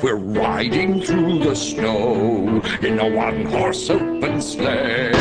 We're riding through the snow in a one-horse open sleigh.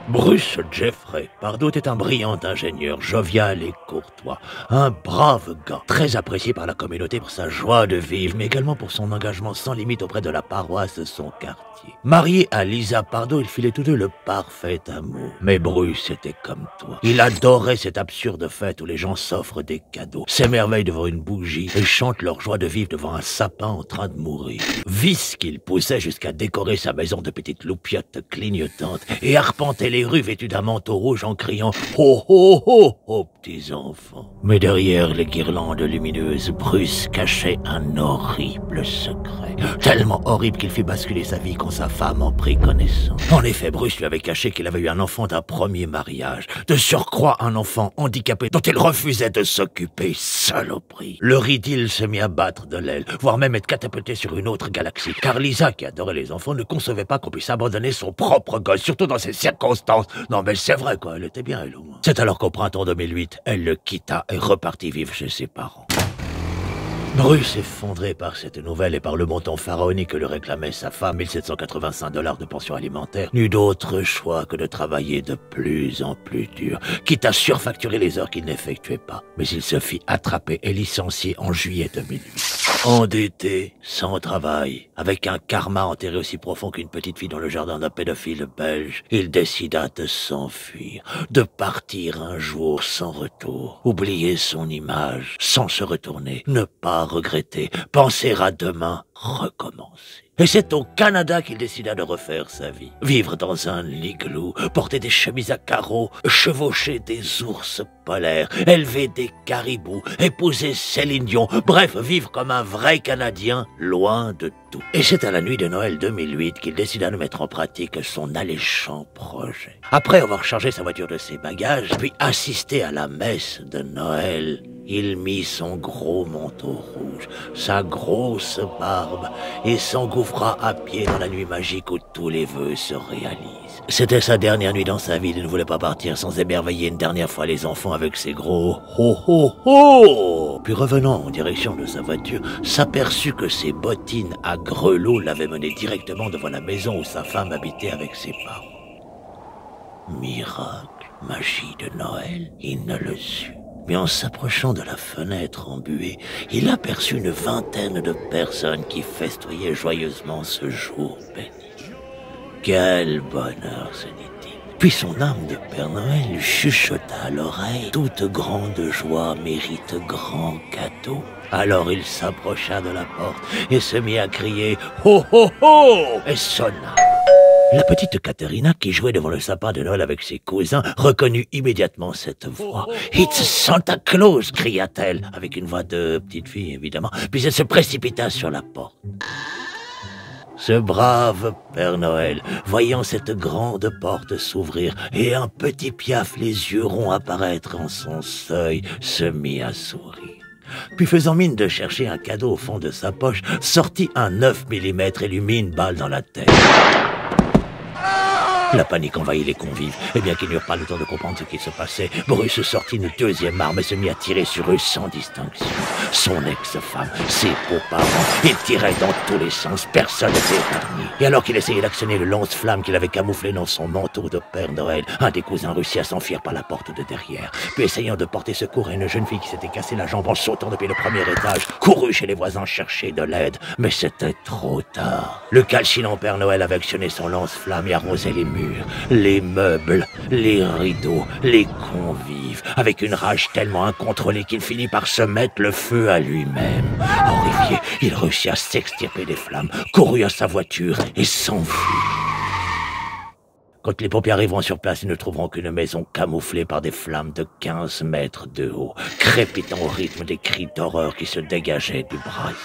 Bruce Jeffrey Pardo était un brillant ingénieur, jovial et courtois. Un brave gars, très apprécié par la communauté pour sa joie de vivre, mais également pour son engagement sans limite auprès de la paroisse de son quartier. Marié à Lisa Pardo, ils filaient tous deux le parfait amour. Mais Bruce était comme toi. Il adorait cette absurde fête où les gens s'offrent des cadeaux, s'émerveillent devant une bougie et chantent leur joie de vivre devant un sapin en train de mourir. Vice qu'il poussait jusqu'à décorer sa maison de petites loupiottes clignotantes et arpenter les rues vêtues d'un manteau rouge en criant « Ho ho ho » aux petits enfants. Mais derrière les guirlandes lumineuses, Bruce cachait un horrible secret. Tellement horrible qu'il fit basculer sa vie quand sa femme en prit connaissance. En effet, Bruce lui avait caché qu'il avait eu un enfant d'un premier mariage. De surcroît, un enfant handicapé dont il refusait de s'occuper. Saloperie. Leur idylle se mit à battre de l'aile, voire même être catapulté sur une autre galaxie. Car Lisa, qui adorait les enfants, ne concevait pas qu'on puisse abandonner son propre gosse, surtout dans ces circonstances. Non mais c'est vrai quoi, elle était bien elle au moins. C'est alors qu'au printemps 2008, elle le quitta et repartit vivre chez ses parents. Bruce, effondré par cette nouvelle et par le montant pharaonique que lui réclamait sa femme, 1785 $ de pension alimentaire, n'eut d'autre choix que de travailler de plus en plus dur, quitte à surfacturer les heures qu'il n'effectuait pas. Mais il se fit attraper et licencier en juillet 2008. Endetté, sans travail, avec un karma enterré aussi profond qu'une petite fille dans le jardin d'un pédophile belge, il décida de s'enfuir, de partir un jour sans retour, oublier son image, sans se retourner, ne pas regretter, penser à demain, recommencer. Et c'est au Canada qu'il décida de refaire sa vie. Vivre dans un igloo, porter des chemises à carreaux, chevaucher des ours polaires, élever des caribous, épouser Céline Dion, bref, vivre comme un vrai Canadien, loin de tout. Et c'est à la nuit de Noël 2008 qu'il décida de mettre en pratique son alléchant projet. Après avoir chargé sa voiture de ses bagages, puis assisté à la messe de Noël, il mit son gros manteau rouge, sa grosse barbe, et s'engouffra à pied dans la nuit magique où tous les vœux se réalisent. C'était sa dernière nuit dans sa vie, il ne voulait pas partir sans émerveiller une dernière fois les enfants avec ses gros « ho ho ho ». Puis revenant en direction de sa voiture, s'aperçut que ses bottines à grelots l'avaient mené directement devant la maison où sa femme habitait avec ses parents. Miracle, magie de Noël, il ne le sut. Mais en s'approchant de la fenêtre embuée, il aperçut une vingtaine de personnes qui festoyaient joyeusement ce jour béni. Quel bonheur, se dit-il. Puis son âme de Père Noël lui chuchota à l'oreille: toute grande joie mérite grand cadeau. Alors il s'approcha de la porte et se mit à crier « Ho ho ho » et sonna. La petite Caterina, qui jouait devant le sapin de Noël avec ses cousins, reconnut immédiatement cette voix. « It's Santa Claus » cria-t-elle, avec une voix de petite fille, évidemment, puis elle se précipita sur la porte. Ce brave Père Noël, voyant cette grande porte s'ouvrir et un petit Piaf les yeux ronds apparaître en son seuil, se mit à sourire. Puis faisant mine de chercher un cadeau au fond de sa poche, sortit un 9 mm et lui mit une balle dans la tête. La panique envahit les convives, et bien qu'ils n'eurent pas le temps de comprendre ce qui se passait, Bruce sortit une deuxième arme et se mit à tirer sur eux sans distinction. Son ex-femme, ses beaux-parents, il tirait dans tous les sens, personne n'était épargné. Et alors qu'il essayait d'actionner le lance-flamme qu'il avait camouflé dans son manteau de Père Noël, un des cousins réussit à s'enfuir par la porte de derrière. Puis essayant de porter secours à une jeune fille qui s'était cassé la jambe en sautant depuis le premier étage, courut chez les voisins chercher de l'aide, mais c'était trop tard. Le calcinant Père Noël avait actionné son lance-flamme et arrosé les murs, les meubles, les rideaux, les convives, avec une rage tellement incontrôlée qu'il finit par se mettre le feu à lui-même. Horrifié, il réussit à s'extirper des flammes, courut à sa voiture et s'enfuit. Quand les pompiers arriveront sur place, ils ne trouveront qu'une maison camouflée par des flammes de 15 mètres de haut, crépitant au rythme des cris d'horreur qui se dégageaient du brasier.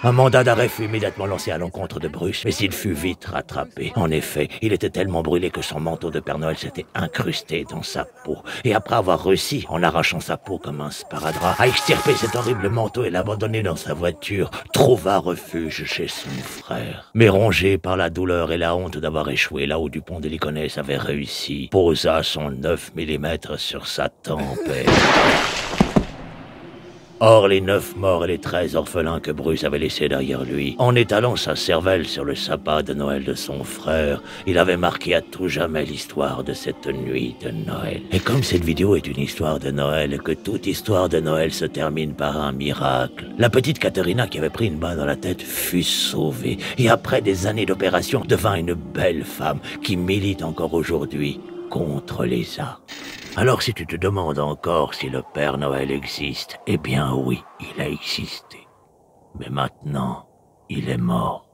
Un mandat d'arrêt fut immédiatement lancé à l'encontre de Bruce, mais il fut vite rattrapé. En effet, il était tellement brûlé que son manteau de Père Noël s'était incrusté dans sa peau. Et après avoir réussi, en arrachant sa peau comme un sparadrap, à extirper cet horrible manteau et l'abandonner dans sa voiture, trouva refuge chez son frère. Mais rongé par la douleur et la honte d'avoir échoué là où Dupont de Ligonnès avait réussi, posa son 9 mm sur sa tempe et... Or, les 9 morts et les 13 orphelins que Bruce avait laissés derrière lui, en étalant sa cervelle sur le sapin de Noël de son frère, il avait marqué à tout jamais l'histoire de cette nuit de Noël. Et comme cette vidéo est une histoire de Noël et que toute histoire de Noël se termine par un miracle, la petite Katerina qui avait pris une balle dans la tête fut sauvée et après des années d'opération devint une belle femme qui milite encore aujourd'hui contre les arts. Alors si tu te demandes encore si le Père Noël existe, eh bien oui, il a existé. Mais maintenant, il est mort.